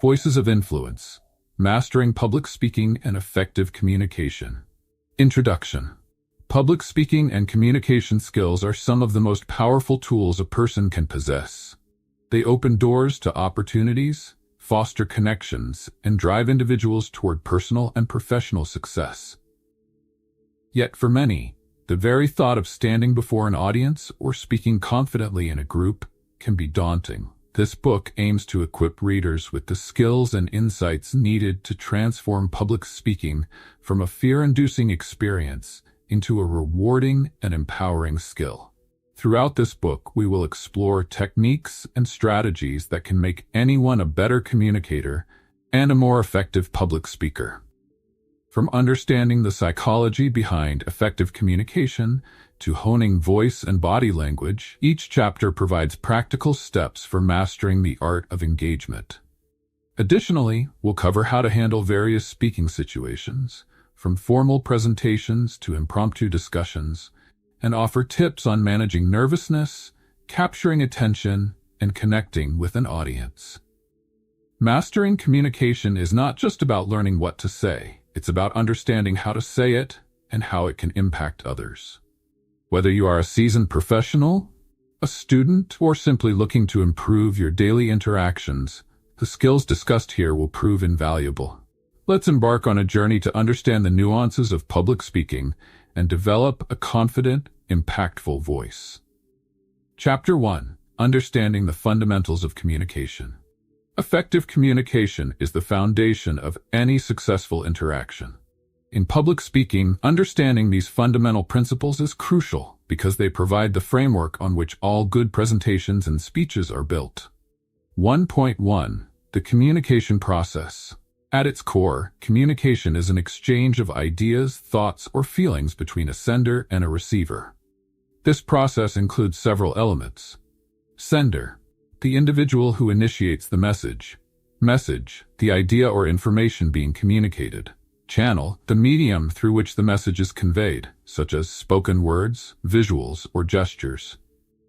Voices of Influence: Mastering Public Speaking and Effective Communication. Introduction. Public speaking and communication skills are some of the most powerful tools a person can possess. They open doors to opportunities, foster connections, and drive individuals toward personal and professional success. Yet for many, the very thought of standing before an audience or speaking confidently in a group can be daunting. This book aims to equip readers with the skills and insights needed to transform public speaking from a fear-inducing experience into a rewarding and empowering skill. Throughout this book, we will explore techniques and strategies that can make anyone a better communicator and a more effective public speaker. From understanding the psychology behind effective communication to honing voice and body language, each chapter provides practical steps for mastering the art of engagement. Additionally, we'll cover how to handle various speaking situations, from formal presentations to impromptu discussions, and offer tips on managing nervousness, capturing attention, and connecting with an audience. Mastering communication is not just about learning what to say. It's about understanding how to say it and how it can impact others. Whether you are a seasoned professional, a student, or simply looking to improve your daily interactions, the skills discussed here will prove invaluable. Let's embark on a journey to understand the nuances of public speaking and develop a confident, impactful voice. Chapter 1: Understanding the Fundamentals of Communication. Effective communication is the foundation of any successful interaction. In public speaking, understanding these fundamental principles is crucial because they provide the framework on which all good presentations and speeches are built. 1.1. The communication process. At its core, communication is an exchange of ideas, thoughts, or feelings between a sender and a receiver. This process includes several elements. Sender: the individual who initiates the message. Message: the idea or information being communicated. Channel: the medium through which the message is conveyed, such as spoken words, visuals, or gestures.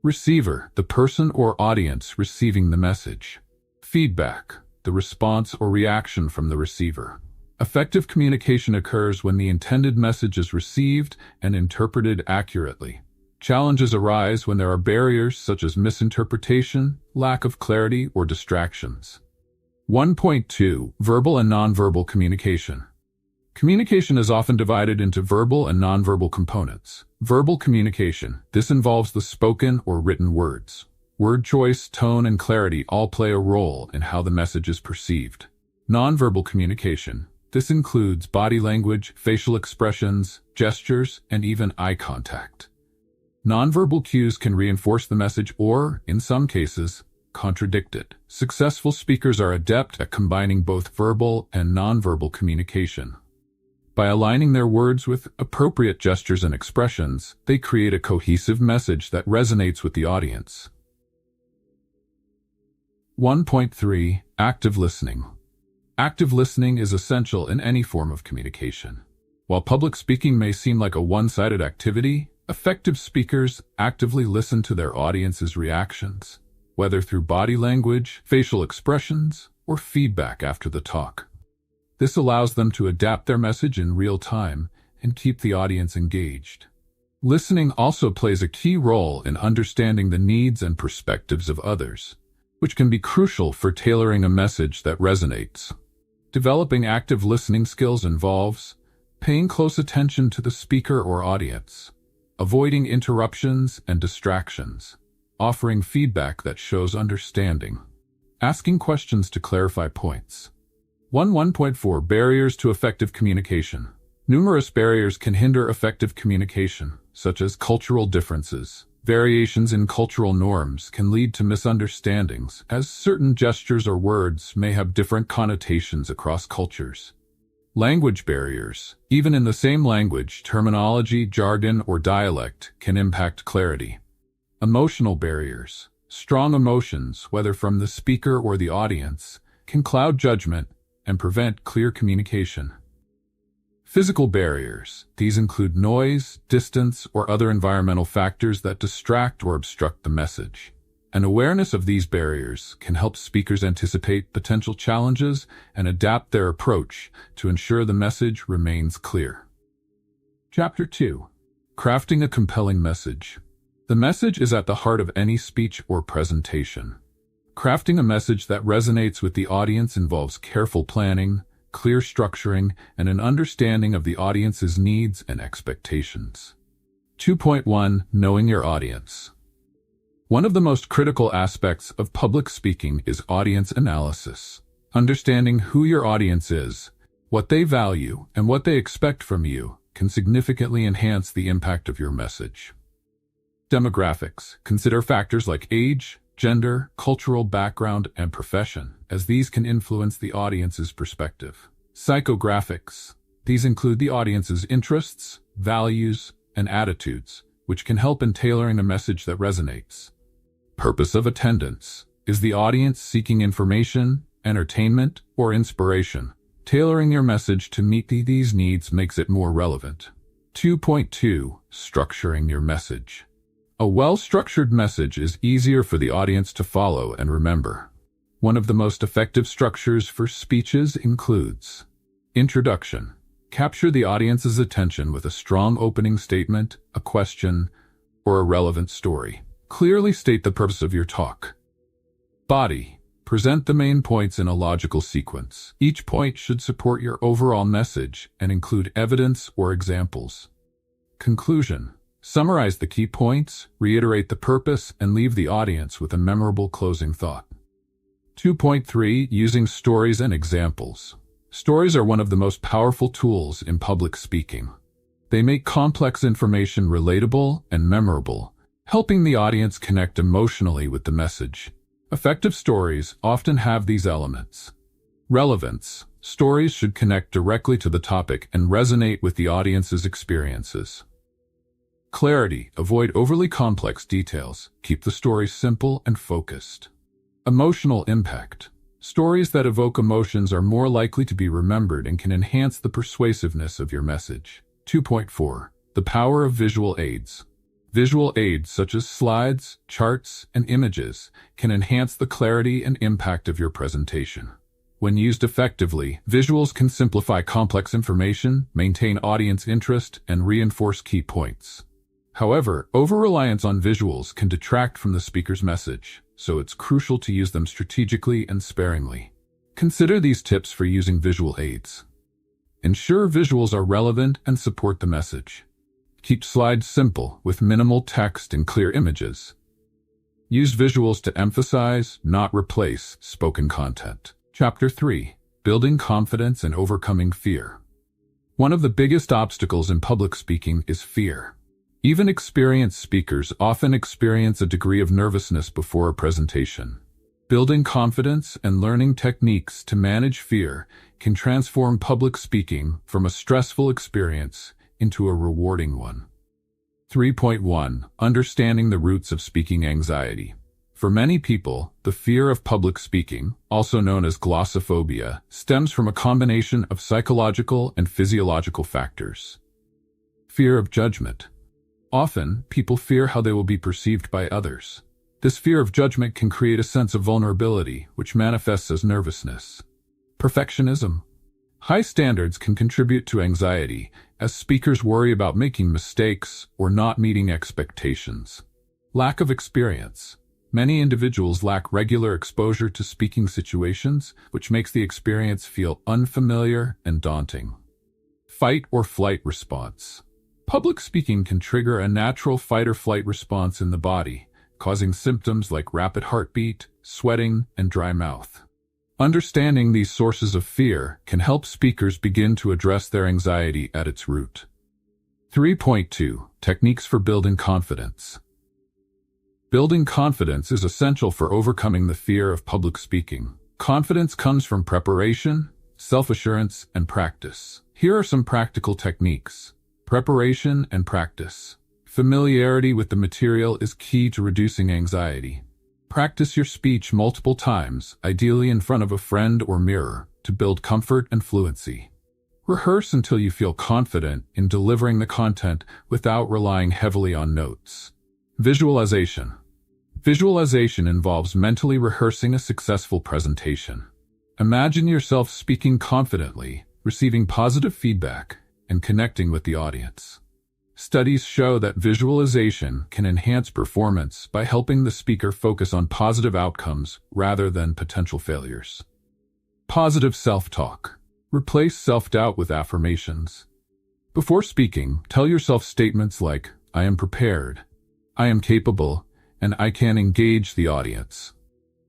Receiver: the person or audience receiving the message. Feedback: the response or reaction from the receiver. Effective communication occurs when the intended message is received and interpreted accurately. Challenges arise when there are barriers such as misinterpretation, lack of clarity, or distractions. 1.2. Verbal and nonverbal communication. Communication is often divided into verbal and nonverbal components. Verbal communication: this involves the spoken or written words. Word choice, tone, and clarity all play a role in how the message is perceived. Nonverbal communication: this includes body language, facial expressions, gestures, and even eye contact. Nonverbal cues can reinforce the message or, in some cases, contradict it. Successful speakers are adept at combining both verbal and nonverbal communication. By aligning their words with appropriate gestures and expressions, they create a cohesive message that resonates with the audience. 1.3. Active listening. Active listening is essential in any form of communication. While public speaking may seem like a one-sided activity, effective speakers actively listen to their audience's reactions, whether through body language, facial expressions, or feedback after the talk. This allows them to adapt their message in real time and keep the audience engaged. Listening also plays a key role in understanding the needs and perspectives of others, which can be crucial for tailoring a message that resonates. Developing active listening skills involves paying close attention to the speaker or audience, avoiding interruptions and distractions, offering feedback that shows understanding, asking questions to clarify points. 1.4. Barriers to effective communication. Numerous barriers can hinder effective communication, such as cultural differences. Variations in cultural norms can lead to misunderstandings, as certain gestures or words may have different connotations across cultures. Language barriers. Even in the same language, terminology, jargon, or dialect can impact clarity. Emotional barriers. Strong emotions, whether from the speaker or the audience, can cloud judgment and prevent clear communication. Physical barriers. These include noise, distance, or other environmental factors that distract or obstruct the message. An awareness of these barriers can help speakers anticipate potential challenges and adapt their approach to ensure the message remains clear. Chapter 2. Crafting a compelling message. The message is at the heart of any speech or presentation. Crafting a message that resonates with the audience involves careful planning, clear structuring, and an understanding of the audience's needs and expectations. 2.1. Knowing your audience. One of the most critical aspects of public speaking is audience analysis. Understanding who your audience is, what they value, and what they expect from you can significantly enhance the impact of your message. Demographics. Consider factors like age, gender, cultural background, and profession, as these can influence the audience's perspective. Psychographics. These include the audience's interests, values, and attitudes, which can help in tailoring a message that resonates. Purpose of attendance. Is the audience seeking information, entertainment, or inspiration? Tailoring your message to meet these needs makes it more relevant. 2.2. Structuring your message. A well-structured message is easier for the audience to follow and remember. One of the most effective structures for speeches includes introduction. Capture the audience's attention with a strong opening statement, a question, or a relevant story. Clearly state the purpose of your talk. Body. Present the main points in a logical sequence. Each point should support your overall message and include evidence or examples. Conclusion. Summarize the key points, reiterate the purpose, and leave the audience with a memorable closing thought. 2.3. Using stories and examples. Stories are one of the most powerful tools in public speaking. They make complex information relatable and memorable, helping the audience connect emotionally with the message. Effective stories often have these elements. Relevance. Stories should connect directly to the topic and resonate with the audience's experiences. Clarity. Avoid overly complex details. Keep the story simple and focused. Emotional impact. Stories that evoke emotions are more likely to be remembered and can enhance the persuasiveness of your message. 2.4. The power of visual aids. Visual aids such as slides, charts, and images can enhance the clarity and impact of your presentation. When used effectively, visuals can simplify complex information, maintain audience interest, and reinforce key points. However, over-reliance on visuals can detract from the speaker's message, so it's crucial to use them strategically and sparingly. Consider these tips for using visual aids. Ensure visuals are relevant and support the message. Keep slides simple, with minimal text and clear images. Use visuals to emphasize, not replace, spoken content. Chapter 3. Building confidence and overcoming fear. One of the biggest obstacles in public speaking is fear. Even experienced speakers often experience a degree of nervousness before a presentation. Building confidence and learning techniques to manage fear can transform public speaking from a stressful experience into a rewarding one. 3.1. Understanding the roots of speaking anxiety. For many people, the fear of public speaking, also known as glossophobia, stems from a combination of psychological and physiological factors. Fear of judgment. Often, people fear how they will be perceived by others. This fear of judgment can create a sense of vulnerability, which manifests as nervousness. Perfectionism. High standards can contribute to anxiety, as speakers worry about making mistakes or not meeting expectations. Lack of experience. Many individuals lack regular exposure to speaking situations, which makes the experience feel unfamiliar and daunting. Fight or flight response. Public speaking can trigger a natural fight or flight response in the body, causing symptoms like rapid heartbeat, sweating, and dry mouth. Understanding these sources of fear can help speakers begin to address their anxiety at its root. 3.2. Techniques for building confidence. Building confidence is essential for overcoming the fear of public speaking. Confidence comes from preparation, self-assurance, and practice. Here are some practical techniques. Preparation and practice. Familiarity with the material is key to reducing anxiety. Practice your speech multiple times, ideally in front of a friend or mirror, to build comfort and fluency. Rehearse until you feel confident in delivering the content without relying heavily on notes. Visualization. Visualization involves mentally rehearsing a successful presentation. Imagine yourself speaking confidently, receiving positive feedback, and connecting with the audience. Studies show that visualization can enhance performance by helping the speaker focus on positive outcomes rather than potential failures. Positive self-talk. Replace self-doubt with affirmations. Before speaking, tell yourself statements like, "I am prepared," "I am capable," and "I can engage the audience."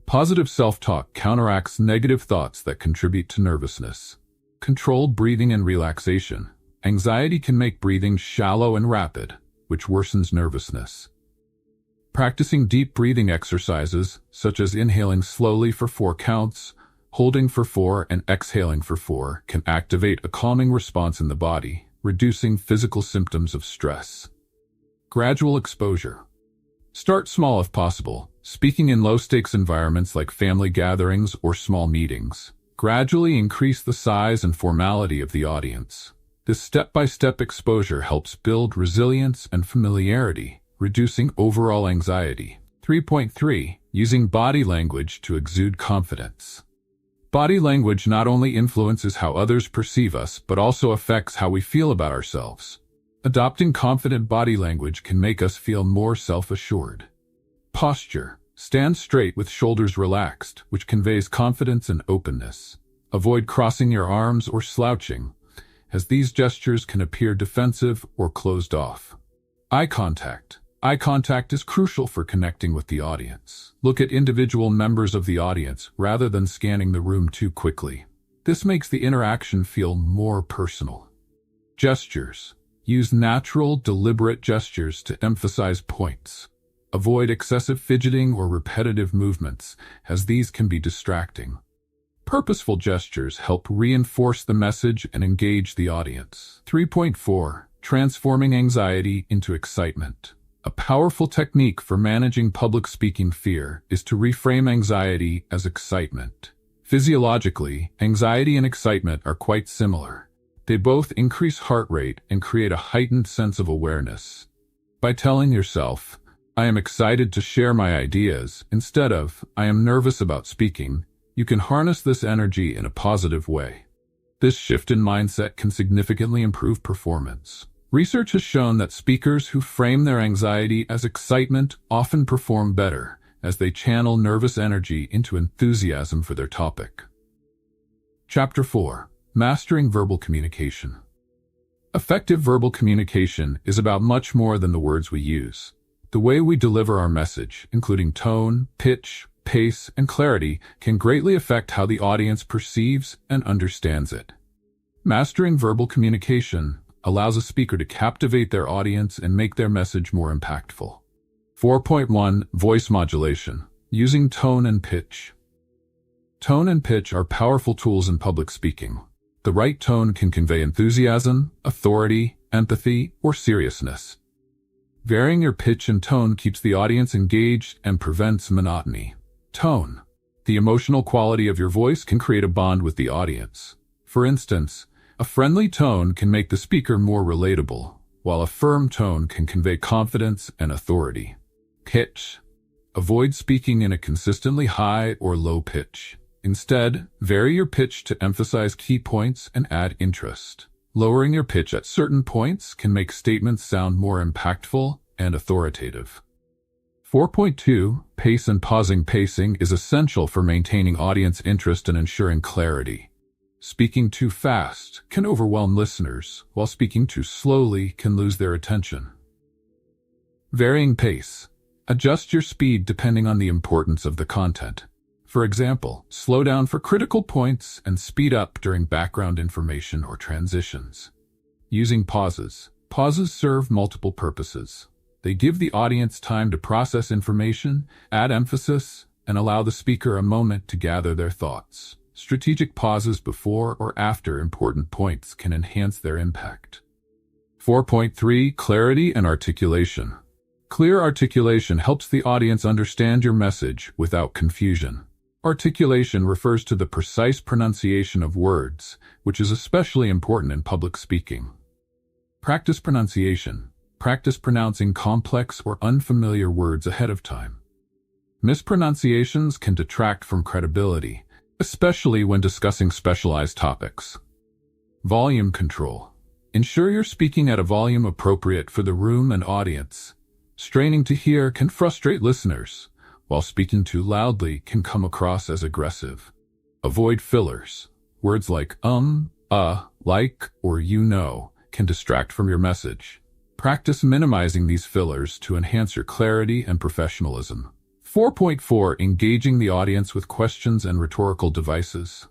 Positive self-talk counteracts negative thoughts that contribute to nervousness. Controlled breathing and relaxation. Anxiety can make breathing shallow and rapid, which worsens nervousness. Practicing deep breathing exercises, such as inhaling slowly for 4 counts, holding for 4, and exhaling for 4, can activate a calming response in the body, reducing physical symptoms of stress. Gradual exposure. Start small if possible, speaking in low-stakes environments like family gatherings or small meetings. Gradually increase the size and formality of the audience. This step-by-step exposure helps build resilience and familiarity, reducing overall anxiety. 3.3. Using body language to exude confidence. Body language not only influences how others perceive us, but also affects how we feel about ourselves. Adopting confident body language can make us feel more self-assured. Posture. Stand straight with shoulders relaxed, which conveys confidence and openness. Avoid crossing your arms or slouching, as these gestures can appear defensive or closed off. Eye contact. Eye contact is crucial for connecting with the audience. Look at individual members of the audience rather than scanning the room too quickly. This makes the interaction feel more personal. Gestures. Use natural, deliberate gestures to emphasize points. Avoid excessive fidgeting or repetitive movements, as these can be distracting. Purposeful gestures help reinforce the message and engage the audience. 3.4. Transforming anxiety into excitement. A powerful technique for managing public speaking fear is to reframe anxiety as excitement. Physiologically, anxiety and excitement are quite similar. They both increase heart rate and create a heightened sense of awareness. By telling yourself, "I am excited to share my ideas," instead of, "I am nervous about speaking," you can harness this energy in a positive way. This shift in mindset can significantly improve performance. Research has shown that speakers who frame their anxiety as excitement often perform better, as they channel nervous energy into enthusiasm for their topic. Chapter 4. Mastering verbal communication. Effective verbal communication is about much more than the words we use. The way we deliver our message, including tone, pitch, pace, and clarity, can greatly affect how the audience perceives and understands it. Mastering verbal communication allows a speaker to captivate their audience and make their message more impactful. 4.1. Voice modulation. Using tone and pitch. Tone and pitch are powerful tools in public speaking. The right tone can convey enthusiasm, authority, empathy, or seriousness. Varying your pitch and tone keeps the audience engaged and prevents monotony. Tone. The emotional quality of your voice can create a bond with the audience. For instance, a friendly tone can make the speaker more relatable, while a firm tone can convey confidence and authority. Pitch. Avoid speaking in a consistently high or low pitch. Instead, vary your pitch to emphasize key points and add interest. Lowering your pitch at certain points can make statements sound more impactful and authoritative. 4.2. Pace and pausing. Pacing is essential for maintaining audience interest and ensuring clarity. Speaking too fast can overwhelm listeners, while speaking too slowly can lose their attention. Varying pace. Adjust your speed depending on the importance of the content. For example, slow down for critical points and speed up during background information or transitions. Using pauses. Pauses serve multiple purposes. They give the audience time to process information, add emphasis, and allow the speaker a moment to gather their thoughts. Strategic pauses before or after important points can enhance their impact. 4.3. Clarity and articulation. Clear articulation helps the audience understand your message without confusion. Articulation refers to the precise pronunciation of words, which is especially important in public speaking. Practice pronunciation. Practice pronouncing complex or unfamiliar words ahead of time. Mispronunciations can detract from credibility, especially when discussing specialized topics. Volume control. Ensure you're speaking at a volume appropriate for the room and audience. Straining to hear can frustrate listeners, while speaking too loudly can come across as aggressive. Avoid fillers. Words like like, or you know can distract from your message. Practice minimizing these fillers to enhance your clarity and professionalism. 4.4. Engaging the audience with questions and rhetorical devices.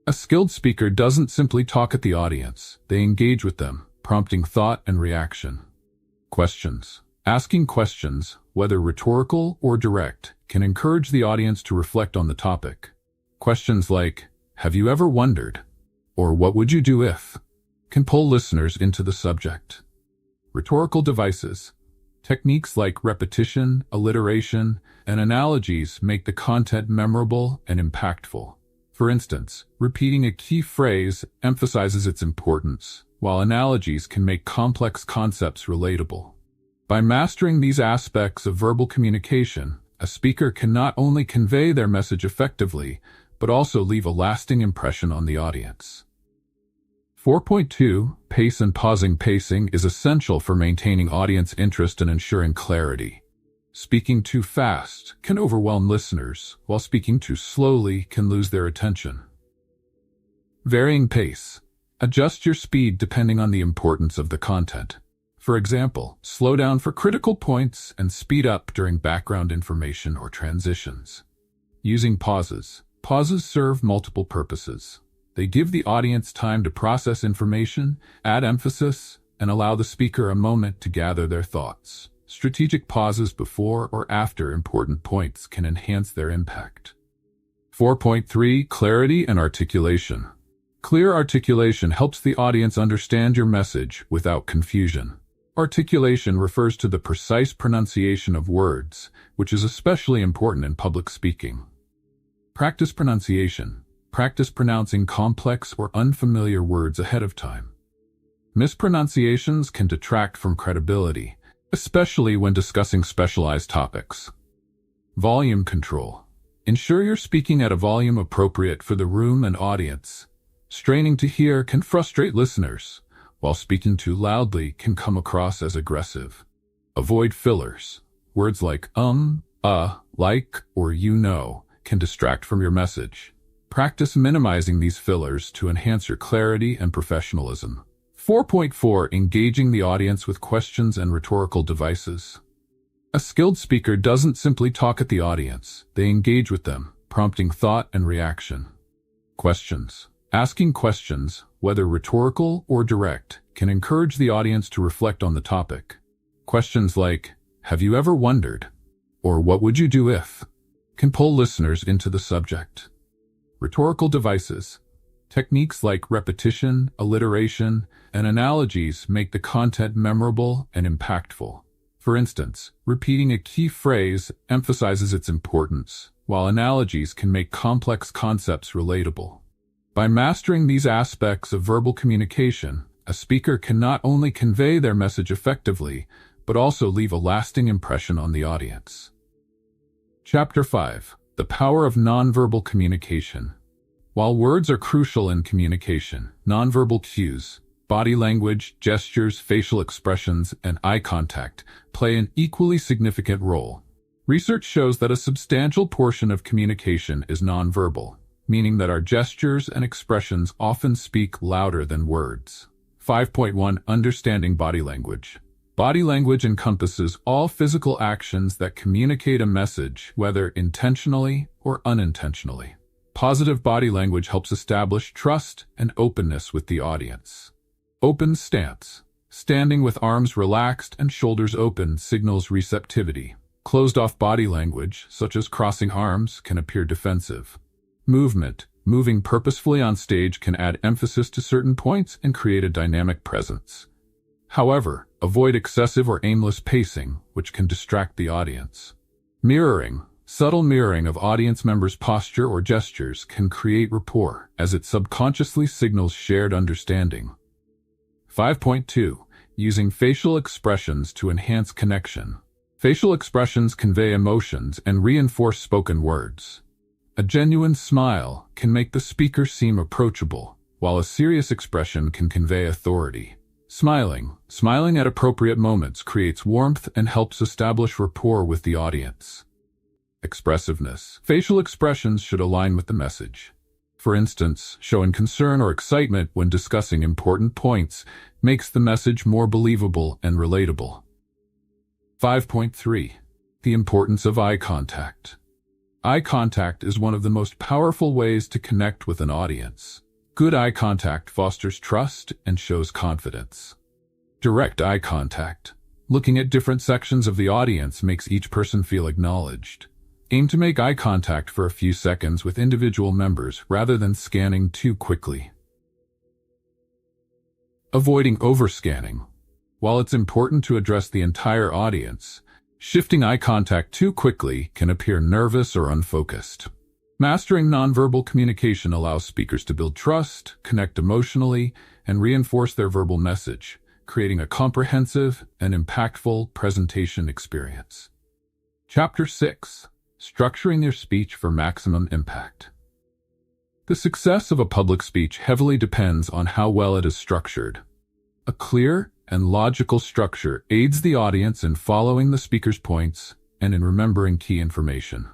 A skilled speaker doesn't simply talk at the audience, they engage with them, prompting thought and reaction. Questions. Asking questions, whether rhetorical or direct, can encourage the audience to reflect on the topic. Questions like, "Have you ever wondered?" or "What would you do if?" can pull listeners into the subject. Rhetorical devices. Techniques like repetition, alliteration, and analogies make the content memorable and impactful. For instance, repeating a key phrase emphasizes its importance, while analogies can make complex concepts relatable. By mastering these aspects of verbal communication, a speaker can not only convey their message effectively, but also leave a lasting impression on the audience. 4.2. Pace and pausing. Pacing is essential for maintaining audience interest and ensuring clarity. Speaking too fast can overwhelm listeners, while speaking too slowly can lose their attention. Varying pace. Adjust your speed depending on the importance of the content. For example, slow down for critical points and speed up during background information or transitions. Using pauses. Pauses serve multiple purposes. They give the audience time to process information, add emphasis, and allow the speaker a moment to gather their thoughts. Strategic pauses before or after important points can enhance their impact. 4.3. Clarity and articulation. Clear articulation helps the audience understand your message without confusion. Articulation refers to the precise pronunciation of words, which is especially important in public speaking. Practice pronunciation. Practice pronouncing complex or unfamiliar words ahead of time. Mispronunciations can detract from credibility, especially when discussing specialized topics. Volume control. Ensure you're speaking at a volume appropriate for the room and audience. Straining to hear can frustrate listeners, while speaking too loudly can come across as aggressive. Avoid fillers. Words like like, or you know can distract from your message. Practice minimizing these fillers to enhance your clarity and professionalism. 4.4. Engaging the audience with questions and rhetorical devices. A skilled speaker doesn't simply talk at the audience, they engage with them, prompting thought and reaction. Questions. Asking questions, whether rhetorical or direct, can encourage the audience to reflect on the topic. Questions like, "Have you ever wondered?" or "What would you do if?" can pull listeners into the subject. Rhetorical devices. Techniques like repetition, alliteration, and analogies make the content memorable and impactful. For instance, repeating a key phrase emphasizes its importance, while analogies can make complex concepts relatable. By mastering these aspects of verbal communication, a speaker can not only convey their message effectively, but also leave a lasting impression on the audience. Chapter 5. The Power of Nonverbal Communication. While words are crucial in communication, nonverbal cues, body language, gestures, facial expressions, and eye contact play an equally significant role. Research shows that a substantial portion of communication is nonverbal, meaning that our gestures and expressions often speak louder than words. 5.1. Understanding body language. Body language encompasses all physical actions that communicate a message, whether intentionally or unintentionally. Positive body language helps establish trust and openness with the audience. Open stance. Standing with arms relaxed and shoulders open signals receptivity. Closed-off body language, such as crossing arms, can appear defensive. Movement. Moving purposefully on stage can add emphasis to certain points and create a dynamic presence. However, avoid excessive or aimless pacing, which can distract the audience. Mirroring. Subtle mirroring of audience members' posture or gestures can create rapport, as it subconsciously signals shared understanding. 5.2. Using facial expressions to enhance connection. Facial expressions convey emotions and reinforce spoken words. A genuine smile can make the speaker seem approachable, while a serious expression can convey authority. Smiling at appropriate moments creates warmth and helps establish rapport with the audience. Expressiveness. Facial expressions should align with the message. For instance, showing concern or excitement when discussing important points makes the message more believable and relatable. 5.3. The importance of eye contact. Eye contact is one of the most powerful ways to connect with an audience. Good eye contact fosters trust and shows confidence. Direct eye contact. Looking at different sections of the audience makes each person feel acknowledged. Aim to make eye contact for a few seconds with individual members rather than scanning too quickly. Avoiding overscanning. While it's important to address the entire audience, shifting eye contact too quickly can appear nervous or unfocused. Mastering nonverbal communication allows speakers to build trust, connect emotionally, and reinforce their verbal message, creating a comprehensive and impactful presentation experience. Chapter 6. Structuring your speech for maximum impact. The success of a public speech heavily depends on how well it is structured. A clear and logical structure aids the audience in following the speaker's points and in remembering key information.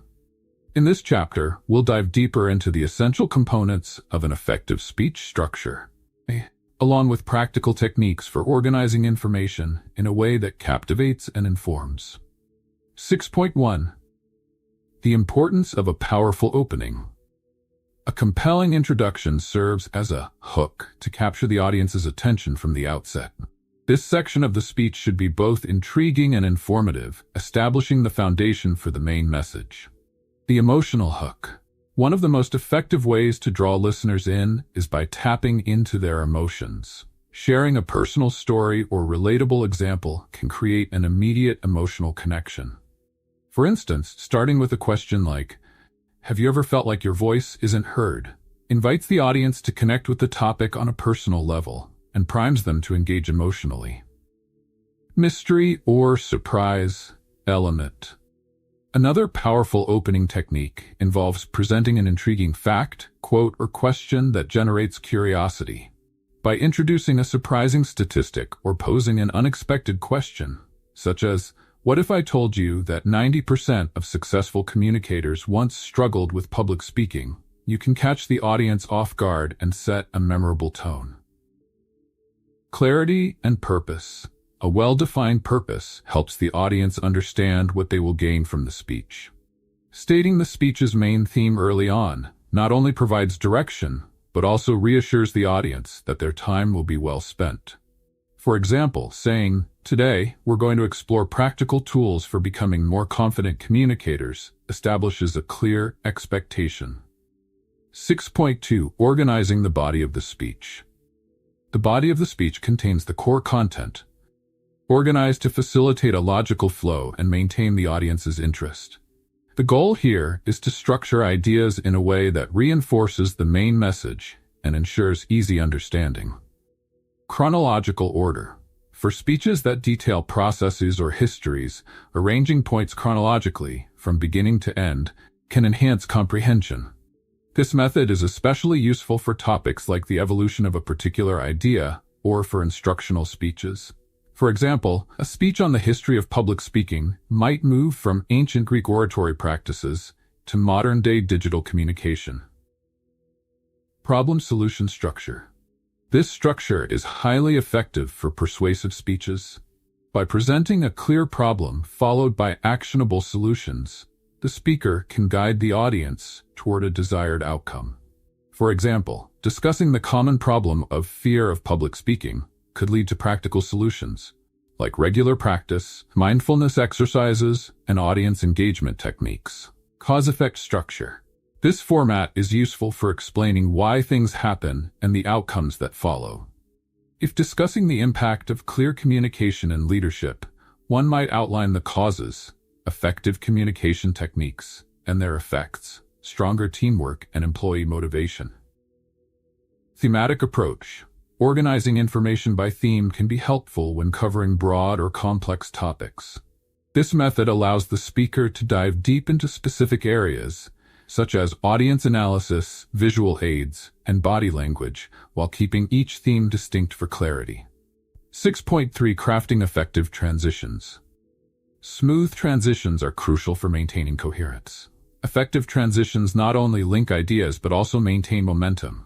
In this chapter, we'll dive deeper into the essential components of an effective speech structure, along with practical techniques for organizing information in a way that captivates and informs. 6.1. The importance of a powerful opening. A compelling introduction serves as a hook to capture the audience's attention from the outset. This section of the speech should be both intriguing and informative, establishing the foundation for the main message. The emotional hook. One of the most effective ways to draw listeners in is by tapping into their emotions. Sharing a personal story or relatable example can create an immediate emotional connection. For instance, starting with a question like, "Have you ever felt like your voice isn't heard?" invites the audience to connect with the topic on a personal level and primes them to engage emotionally. Mystery or surprise element. Another powerful opening technique involves presenting an intriguing fact, quote, or question that generates curiosity. By introducing a surprising statistic or posing an unexpected question, such as, "What if I told you that 90% of successful communicators once struggled with public speaking?" you can catch the audience off guard and set a memorable tone. Clarity and purpose. A well-defined purpose helps the audience understand what they will gain from the speech. Stating the speech's main theme early on not only provides direction, but also reassures the audience that their time will be well spent. For example, saying, "Today, we're going to explore practical tools for becoming more confident communicators," establishes a clear expectation. 6.2. Organizing the body of the speech. The body of the speech contains the core content, organized to facilitate a logical flow and maintain the audience's interest. The goal here is to structure ideas in a way that reinforces the main message and ensures easy understanding. Chronological order. For speeches that detail processes or histories, arranging points chronologically, from beginning to end, can enhance comprehension. This method is especially useful for topics like the evolution of a particular idea or for instructional speeches. For example, a speech on the history of public speaking might move from ancient Greek oratory practices to modern-day digital communication. Problem-solution structure. This structure is highly effective for persuasive speeches. By presenting a clear problem followed by actionable solutions, the speaker can guide the audience toward a desired outcome. For example, discussing the common problem of fear of public speaking could lead to practical solutions, like regular practice, mindfulness exercises, and audience engagement techniques. Cause-effect structure. This format is useful for explaining why things happen and the outcomes that follow. If discussing the impact of clear communication and leadership, one might outline the causes, effective communication techniques, and their effects, stronger teamwork and employee motivation. Thematic approach. Organizing information by theme can be helpful when covering broad or complex topics. This method allows the speaker to dive deep into specific areas, such as audience analysis, visual aids, and body language, while keeping each theme distinct for clarity. 6.3 Crafting effective transitions. Smooth transitions are crucial for maintaining coherence. Effective transitions not only link ideas but also maintain momentum,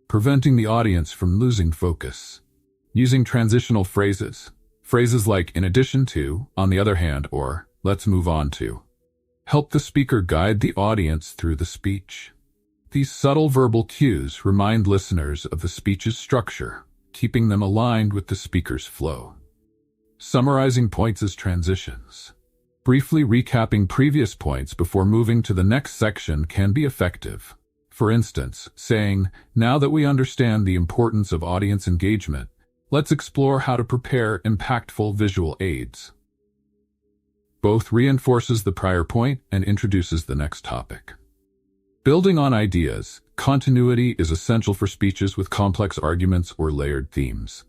preventing the audience from losing focus. Using transitional phrases. Phrases like "in addition to," "on the other hand," or "let's move on to," help the speaker guide the audience through the speech. These subtle verbal cues remind listeners of the speech's structure, keeping them aligned with the speaker's flow. Summarizing points as transitions. Briefly recapping previous points before moving to the next section can be effective. For instance, saying, "Now that we understand the importance of audience engagement, let's explore how to prepare impactful visual aids." Both reinforces the prior point and introduces the next topic. Building on ideas, continuity is essential for speeches with complex arguments or layered themes,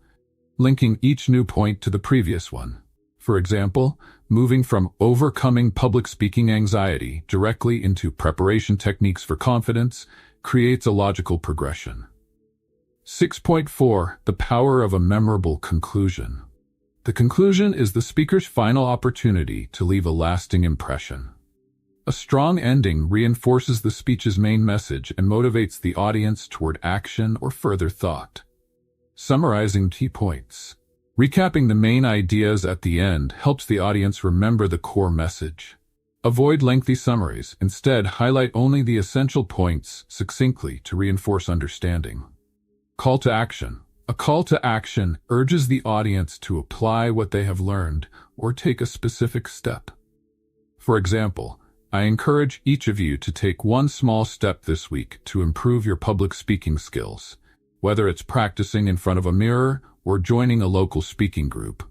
linking each new point to the previous one. For example, moving from overcoming public speaking anxiety directly into preparation techniques for confidence creates a logical progression. 6.4 The power of a memorable conclusion. The conclusion is the speaker's final opportunity to leave a lasting impression. A strong ending reinforces the speech's main message and motivates the audience toward action or further thought. Summarizing key points. Recapping the main ideas at the end helps the audience remember the core message. Avoid lengthy summaries. Instead, highlight only the essential points succinctly to reinforce understanding. Call to action. A call to action urges the audience to apply what they have learned or take a specific step. For example, I encourage each of you to take one small step this week to improve your public speaking skills, whether it's practicing in front of a mirror or joining a local speaking group.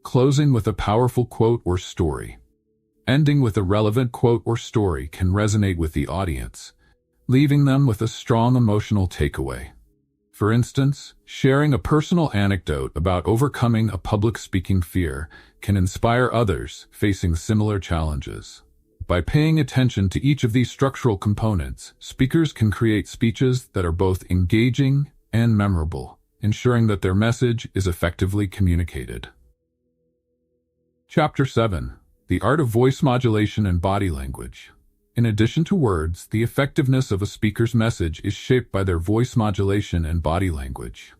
Closing with a powerful quote or story. Ending with a relevant quote or story can resonate with the audience, leaving them with a strong emotional takeaway. For instance, sharing a personal anecdote about overcoming a public speaking fear can inspire others facing similar challenges. By paying attention to each of these structural components, speakers can create speeches that are both engaging and memorable, ensuring that their message is effectively communicated. Chapter 7. The Art of Voice Modulation and Body Language. In addition to words, the effectiveness of a speaker's message is shaped by their voice modulation and body language.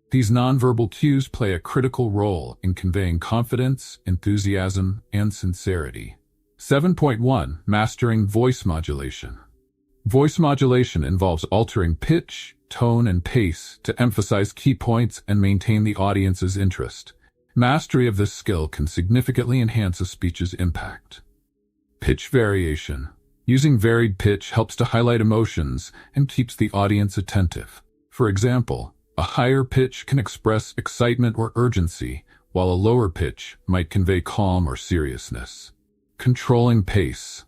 These nonverbal cues play a critical role in conveying confidence, enthusiasm, and sincerity. 7.1. Mastering voice modulation. Voice modulation involves altering pitch, tone, and pace to emphasize key points and maintain the audience's interest. Mastery of this skill can significantly enhance a speech's impact. Pitch variation. Using varied pitch helps to highlight emotions and keeps the audience attentive. For example, a higher pitch can express excitement or urgency, while a lower pitch might convey calm or seriousness. Controlling pace.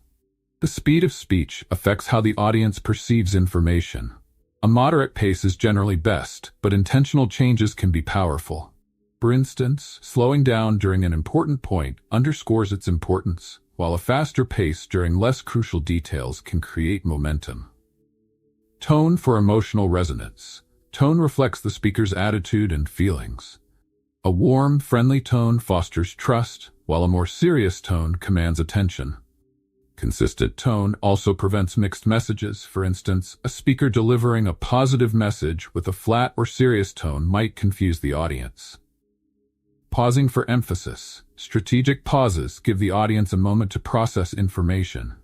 The speed of speech affects how the audience perceives information. A moderate pace is generally best, but intentional changes can be powerful. For instance, slowing down during an important point underscores its importance, while a faster pace during less crucial details can create momentum. Tone for emotional resonance. Tone reflects the speaker's attitude and feelings. A warm, friendly tone fosters trust, while a more serious tone commands attention. Consistent tone also prevents mixed messages. For instance, a speaker delivering a positive message with a flat or serious tone might confuse the audience. Pausing for emphasis. Strategic pauses give the audience a moment to process information.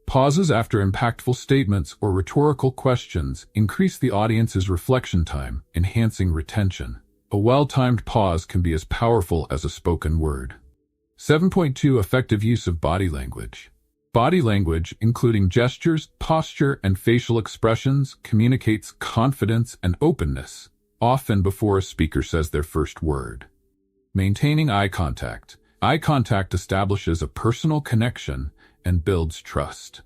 Pauses after impactful statements or rhetorical questions increase the audience's reflection time, enhancing retention. A well-timed pause can be as powerful as a spoken word. 7.2 Effective use of body language. Body language, including gestures, posture, and facial expressions, communicates confidence and openness, often before a speaker says their first word. Maintaining eye contact. Eye contact establishes a personal connection and builds trust.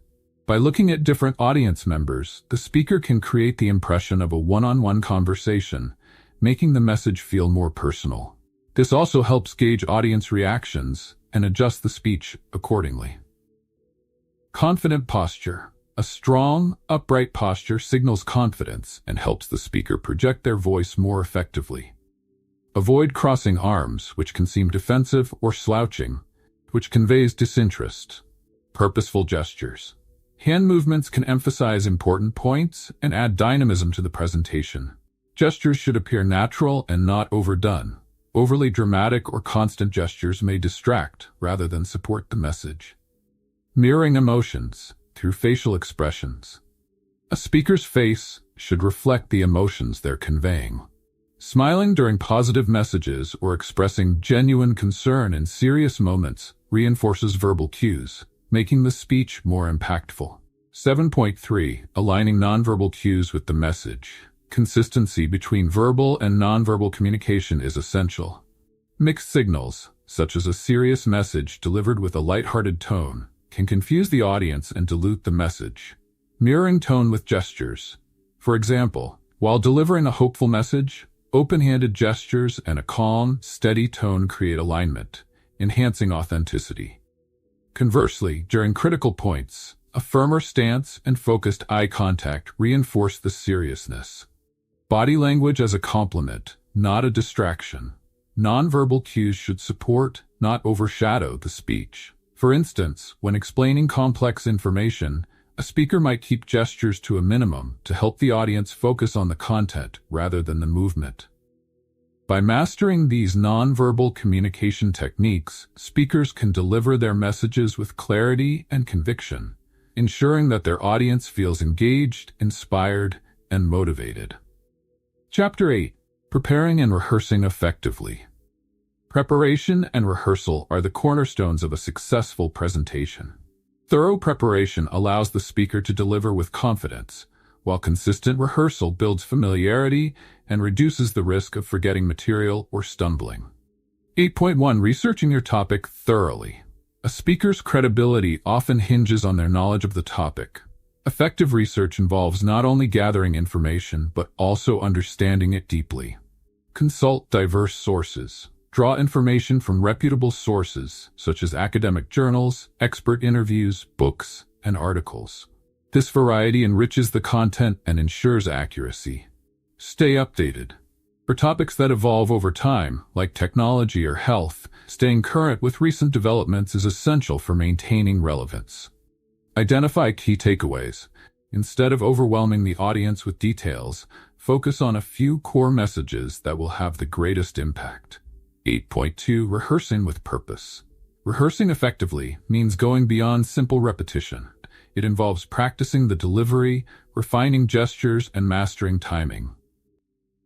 By looking at different audience members, the speaker can create the impression of a one-on-one conversation, making the message feel more personal. This also helps gauge audience reactions, and adjust the speech accordingly. Confident posture. A strong, upright posture signals confidence and helps the speaker project their voice more effectively. Avoid crossing arms, which can seem defensive, or slouching, which conveys disinterest. Purposeful gestures. Hand movements can emphasize important points and add dynamism to the presentation. Gestures should appear natural and not overdone. Overly dramatic or constant gestures may distract rather than support the message. Mirroring emotions through facial expressions. A speaker's face should reflect the emotions they're conveying. Smiling during positive messages or expressing genuine concern in serious moments reinforces verbal cues, making the speech more impactful. 7.3. Aligning nonverbal cues with the message. Consistency between verbal and nonverbal communication is essential. Mixed signals, such as a serious message delivered with a lighthearted tone, can confuse the audience and dilute the message. Mirroring tone with gestures. For example, while delivering a hopeful message, open-handed gestures and a calm, steady tone create alignment, enhancing authenticity. Conversely, during critical points, a firmer stance and focused eye contact reinforce the seriousness. Body language as a complement, not a distraction. Nonverbal cues should support, not overshadow, the speech. For instance, when explaining complex information, a speaker might keep gestures to a minimum to help the audience focus on the content rather than the movement. By mastering these nonverbal communication techniques, speakers can deliver their messages with clarity and conviction, ensuring that their audience feels engaged, inspired, and motivated. Chapter 8. Preparing and rehearsing effectively. Preparation and rehearsal are the cornerstones of a successful presentation. Thorough preparation allows the speaker to deliver with confidence, while consistent rehearsal builds familiarity and reduces the risk of forgetting material or stumbling. 8.1. Researching your topic thoroughly. A speaker's credibility often hinges on their knowledge of the topic. Effective research involves not only gathering information, but also understanding it deeply. Consult diverse sources. Draw information from reputable sources, such as academic journals, expert interviews, books, and articles. This variety enriches the content and ensures accuracy. Stay updated. For topics that evolve over time, like technology or health, staying current with recent developments is essential for maintaining relevance. Identify key takeaways. Instead of overwhelming the audience with details, focus on a few core messages that will have the greatest impact. 8.2. Rehearsing with purpose. Rehearsing effectively means going beyond simple repetition. It involves practicing the delivery, refining gestures, and mastering timing.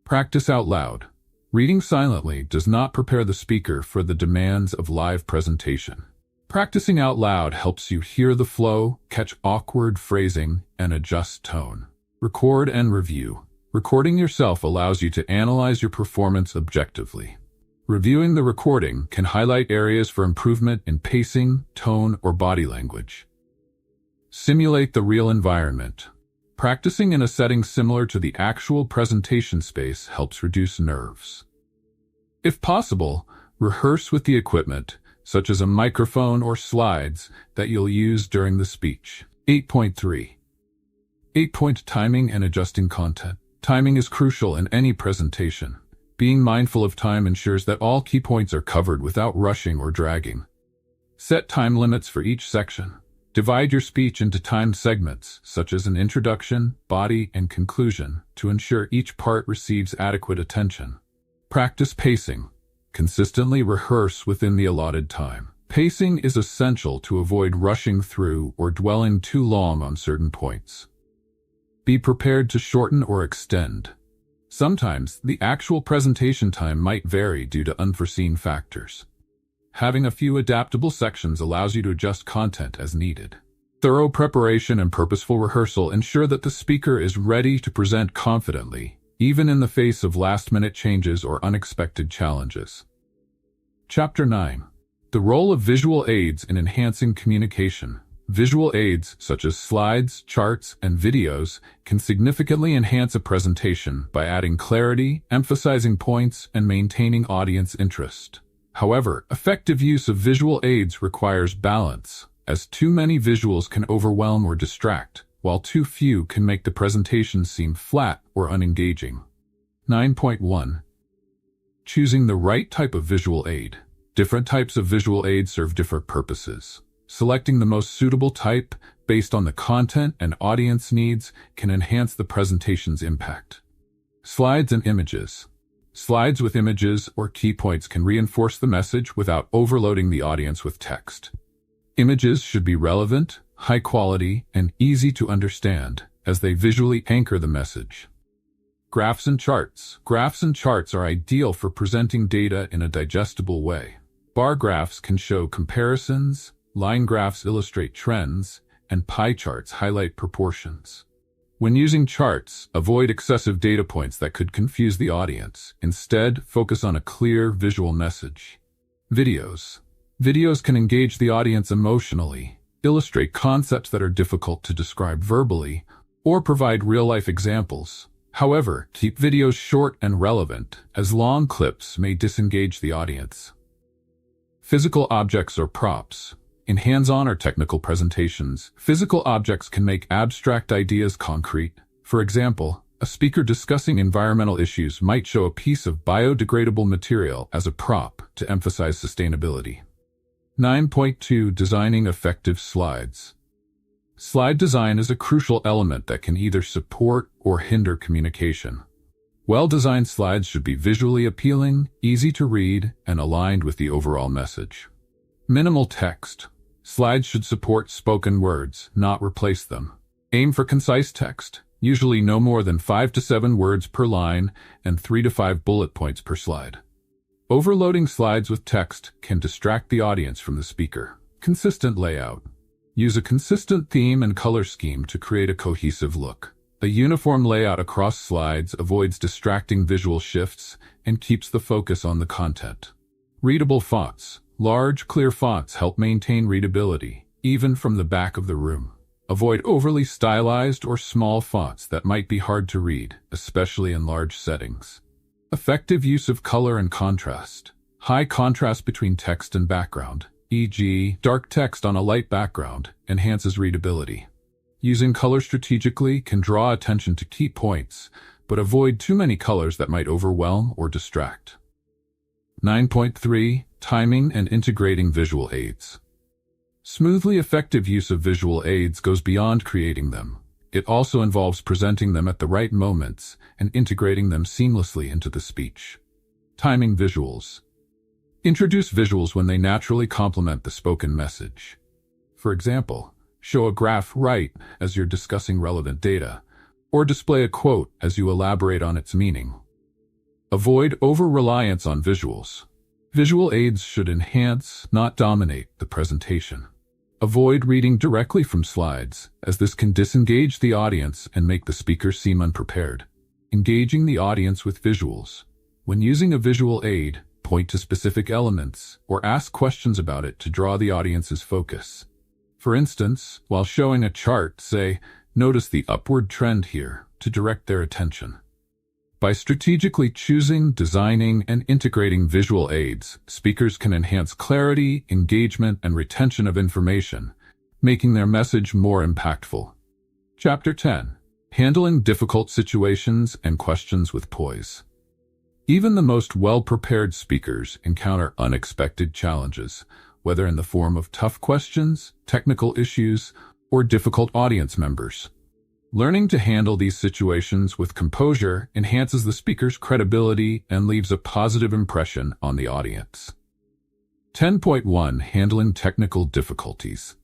Practice out loud. Reading silently does not prepare the speaker for the demands of live presentation. Practicing out loud helps you hear the flow, catch awkward phrasing, and adjust tone. Record and review. Recording yourself allows you to analyze your performance objectively. Reviewing the recording can highlight areas for improvement in pacing, tone, or body language. Simulate the real environment. Practicing in a setting similar to the actual presentation space helps reduce nerves. If possible, rehearse with the equipment, such as a microphone or slides, that you'll use during the speech. 8.3. 8-point timing and adjusting content. Timing is crucial in any presentation. Being mindful of time ensures that all key points are covered without rushing or dragging. Set time limits for each section. Divide your speech into timed segments, such as an introduction, body, and conclusion, to ensure each part receives adequate attention. Practice pacing. Consistently rehearse within the allotted time. Pacing is essential to avoid rushing through or dwelling too long on certain points. Be prepared to shorten or extend. Sometimes, the actual presentation time might vary due to unforeseen factors. Having a few adaptable sections allows you to adjust content as needed. Thorough preparation and purposeful rehearsal ensure that the speaker is ready to present confidently, even in the face of last-minute changes or unexpected challenges. Chapter 9. The role of visual aids in enhancing communication. Visual aids, such as slides, charts, and videos, can significantly enhance a presentation by adding clarity, emphasizing points, and maintaining audience interest. However, effective use of visual aids requires balance, as too many visuals can overwhelm or distract, while too few can make the presentation seem flat or unengaging. 9.1. Choosing the right type of visual aid. Different types of visual aids serve different purposes. Selecting the most suitable type, based on the content and audience needs, can enhance the presentation's impact. Slides and images. Slides with images or key points can reinforce the message without overloading the audience with text. Images should be relevant, high quality, and easy to understand, as they visually anchor the message. Graphs and charts. Graphs and charts are ideal for presenting data in a digestible way. Bar graphs can show comparisons, line graphs illustrate trends, and pie charts highlight proportions. When using charts, avoid excessive data points that could confuse the audience. Instead, focus on a clear visual message. Videos. Videos can engage the audience emotionally, illustrate concepts that are difficult to describe verbally, or provide real-life examples. However, keep videos short and relevant, as long clips may disengage the audience. Physical objects or props. In hands-on or technical presentations, physical objects can make abstract ideas concrete. For example, a speaker discussing environmental issues might show a piece of biodegradable material as a prop to emphasize sustainability. 9.2. Designing effective slides. Slide design is a crucial element that can either support or hinder communication. Well-designed slides should be visually appealing, easy to read, and aligned with the overall message. Minimal text. Slides should support spoken words, not replace them. Aim for concise text, usually no more than 5 to 7 words per line and 3 to 5 bullet points per slide. Overloading slides with text can distract the audience from the speaker. Consistent layout. Use a consistent theme and color scheme to create a cohesive look. A uniform layout across slides avoids distracting visual shifts and keeps the focus on the content. Readable fonts. Large, clear fonts help maintain readability, even from the back of the room. Avoid overly stylized or small fonts that might be hard to read, especially in large settings. Effective use of color and contrast. High contrast between text and background, e.g., dark text on a light background, enhances readability. Using color strategically can draw attention to key points, but avoid too many colors that might overwhelm or distract. 9.3. Timing and integrating visual aids. Smoothly effective use of visual aids goes beyond creating them. It also involves presenting them at the right moments and integrating them seamlessly into the speech. Timing visuals. Introduce visuals when they naturally complement the spoken message. For example, show a graph right as you're discussing relevant data, or display a quote as you elaborate on its meaning. Avoid over-reliance on visuals. Visual aids should enhance, not dominate, the presentation. Avoid reading directly from slides, as this can disengage the audience and make the speaker seem unprepared. Engaging the audience with visuals. When using a visual aid, point to specific elements or ask questions about it to draw the audience's focus. For instance, while showing a chart, say, "Notice the upward trend here," to direct their attention. By strategically choosing, designing, and integrating visual aids, speakers can enhance clarity, engagement, and retention of information, making their message more impactful. Chapter 10. Handling difficult situations and questions with poise. Even the most well-prepared speakers encounter unexpected challenges, whether in the form of tough questions, technical issues, or difficult audience members. Learning to handle these situations with composure enhances the speaker's credibility and leaves a positive impression on the audience. 10.1. Handling technical difficulties.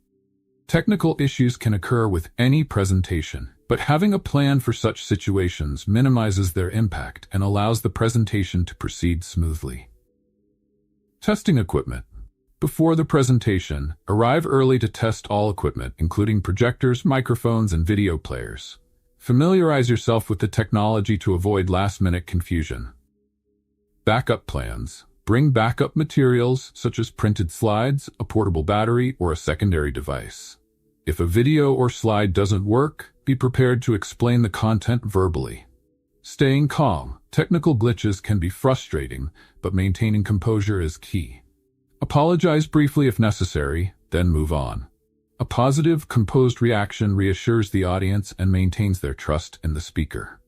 Technical issues can occur with any presentation, but having a plan for such situations minimizes their impact and allows the presentation to proceed smoothly. Testing equipment. Before the presentation, arrive early to test all equipment, including projectors, microphones, and video players. Familiarize yourself with the technology to avoid last-minute confusion. Backup plans. Bring backup materials such as printed slides, a portable battery, or a secondary device. If a video or slide doesn't work, be prepared to explain the content verbally. Staying calm. Technical glitches can be frustrating, but maintaining composure is key. Apologize briefly if necessary, then move on. A positive, composed reaction reassures the audience and maintains their trust in the speaker.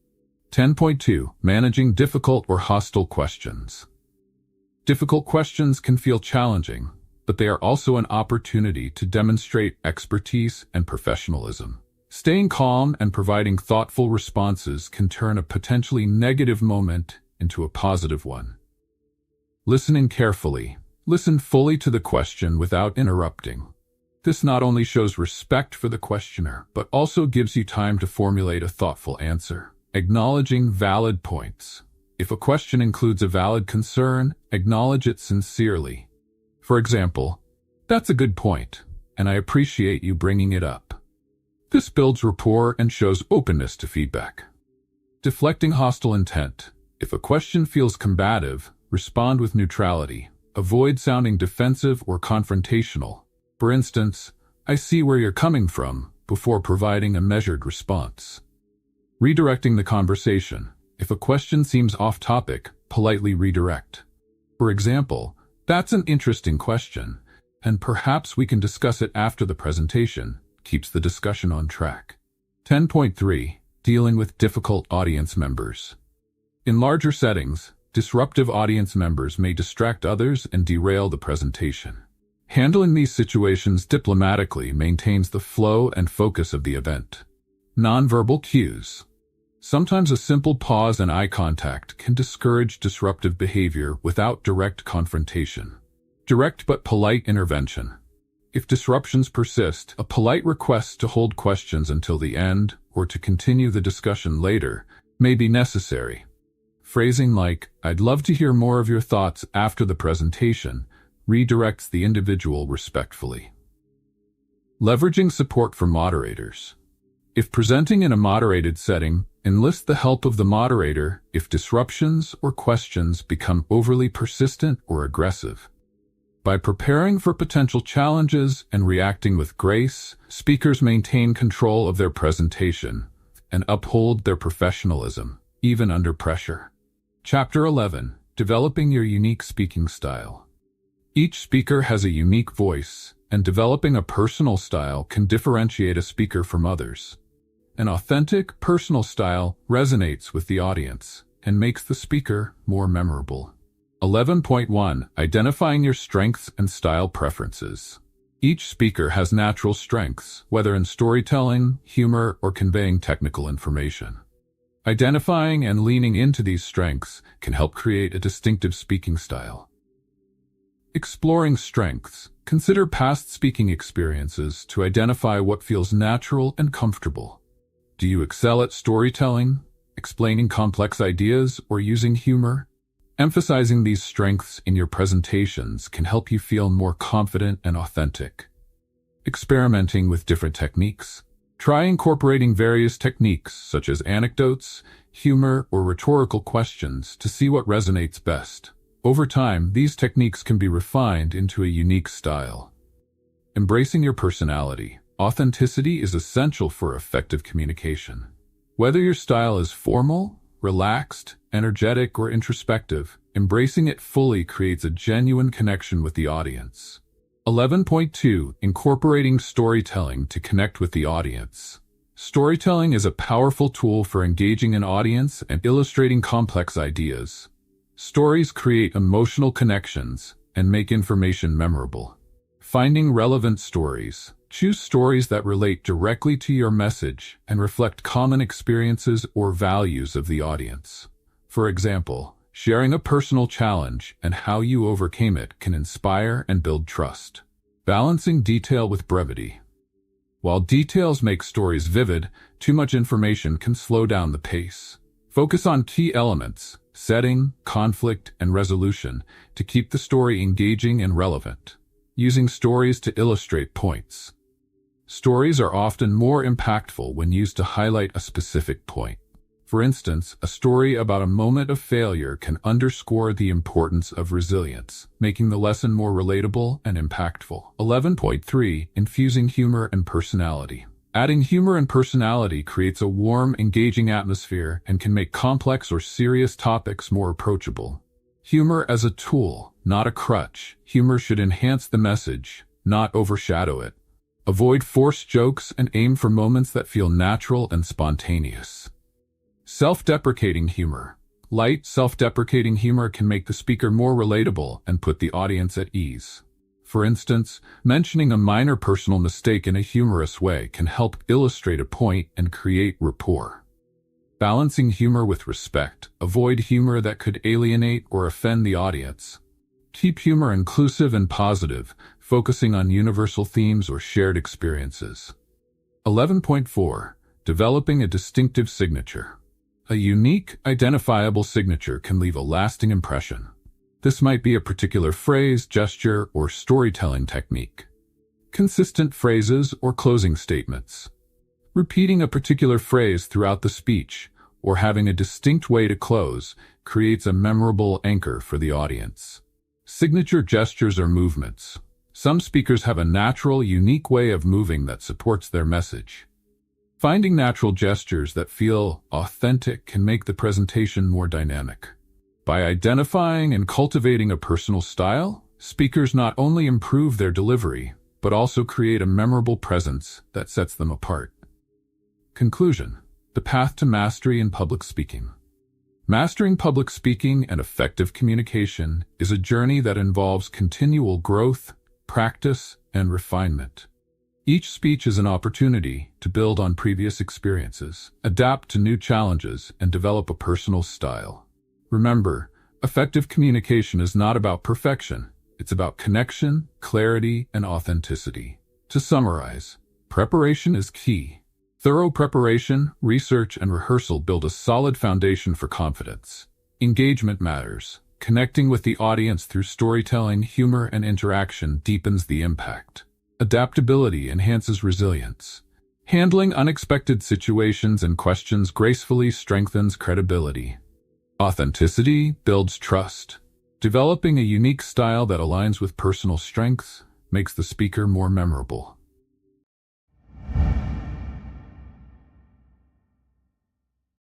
10.2. Managing difficult or hostile questions. Difficult questions can feel challenging, but they are also an opportunity to demonstrate expertise and professionalism. Staying calm and providing thoughtful responses can turn a potentially negative moment into a positive one. Listening carefully. Listen fully to the question without interrupting. This not only shows respect for the questioner, but also gives you time to formulate a thoughtful answer. Acknowledging valid points. If a question includes a valid concern, acknowledge it sincerely. For example, "That's a good point, and I appreciate you bringing it up." This builds rapport and shows openness to feedback. Deflecting hostile intent. If a question feels combative, respond with neutrality. Avoid sounding defensive or confrontational. For instance, "I see where you're coming from," before providing a measured response. Redirecting the conversation. If a question seems off-topic, politely redirect. For example, "That's an interesting question, and perhaps we can discuss it after the presentation," keeps the discussion on track. 10.3. Dealing with difficult audience members. In larger settings, disruptive audience members may distract others and derail the presentation. Handling these situations diplomatically maintains the flow and focus of the event. Nonverbal cues. Sometimes a simple pause and eye contact can discourage disruptive behavior without direct confrontation. Direct but polite intervention. If disruptions persist, a polite request to hold questions until the end or to continue the discussion later may be necessary. Phrasing like, "I'd love to hear more of your thoughts after the presentation," redirects the individual respectfully. Leveraging support from moderators. If presenting in a moderated setting, enlist the help of the moderator if disruptions or questions become overly persistent or aggressive. By preparing for potential challenges and reacting with grace, speakers maintain control of their presentation and uphold their professionalism, even under pressure. Chapter 11. Developing your unique speaking style. Each speaker has a unique voice, and developing a personal style can differentiate a speaker from others. An authentic, personal style resonates with the audience and makes the speaker more memorable. 11.1. Identifying your strengths and style preferences. Each speaker has natural strengths, whether in storytelling, humor, or conveying technical information. Identifying and leaning into these strengths can help create a distinctive speaking style. Exploring strengths. Consider past speaking experiences to identify what feels natural and comfortable. Do you excel at storytelling, explaining complex ideas, or using humor? Emphasizing these strengths in your presentations can help you feel more confident and authentic. Experimenting with different techniques. Try incorporating various techniques such as anecdotes, humor, or rhetorical questions to see what resonates best. Over time, these techniques can be refined into a unique style. Embracing your personality. Authenticity is essential for effective communication. Whether your style is formal, relaxed, energetic, or introspective, embracing it fully creates a genuine connection with the audience. 11.2. Incorporating storytelling to connect with the audience. Storytelling is a powerful tool for engaging an audience and illustrating complex ideas. Stories create emotional connections and make information memorable. Finding relevant stories. Choose stories that relate directly to your message and reflect common experiences or values of the audience. For example, sharing a personal challenge and how you overcame it can inspire and build trust. Balancing detail with brevity. While details make stories vivid, too much information can slow down the pace. Focus on key elements, setting, conflict, and resolution to keep the story engaging and relevant. Using stories to illustrate points. Stories are often more impactful when used to highlight a specific point. For instance, a story about a moment of failure can underscore the importance of resilience, making the lesson more relatable and impactful. 11.3. Infusing humor and personality. Adding humor and personality creates a warm, engaging atmosphere and can make complex or serious topics more approachable. Humor as a tool. not a crutch. Humor should enhance the message, not overshadow it. Avoid forced jokes and aim for moments that feel natural and spontaneous. Self-deprecating humor. Light, self-deprecating humor can make the speaker more relatable and put the audience at ease. For instance, mentioning a minor personal mistake in a humorous way can help illustrate a point and create rapport. Balancing humor with respect. Avoid humor that could alienate or offend the audience. Keep humor inclusive and positive, focusing on universal themes or shared experiences. 11.4. Developing a distinctive signature. A unique, identifiable signature can leave a lasting impression. This might be a particular phrase, gesture, or storytelling technique. Consistent phrases or closing statements. Repeating a particular phrase throughout the speech, or having a distinct way to close, creates a memorable anchor for the audience. Signature gestures or movements. Some speakers have a natural, unique way of moving that supports their message. Finding natural gestures that feel authentic can make the presentation more dynamic. By identifying and cultivating a personal style, speakers not only improve their delivery, but also create a memorable presence that sets them apart. Conclusion: the path to mastery in public speaking. Mastering public speaking and effective communication is a journey that involves continual growth, practice, and refinement. Each speech is an opportunity to build on previous experiences, adapt to new challenges, and develop a personal style. Remember, effective communication is not about perfection. It's about connection, clarity, and authenticity. To summarize, preparation is key. Thorough preparation, research, and rehearsal build a solid foundation for confidence. Engagement matters. Connecting with the audience through storytelling, humor, and interaction deepens the impact. Adaptability enhances resilience. Handling unexpected situations and questions gracefully strengthens credibility. Authenticity builds trust. Developing a unique style that aligns with personal strengths makes the speaker more memorable.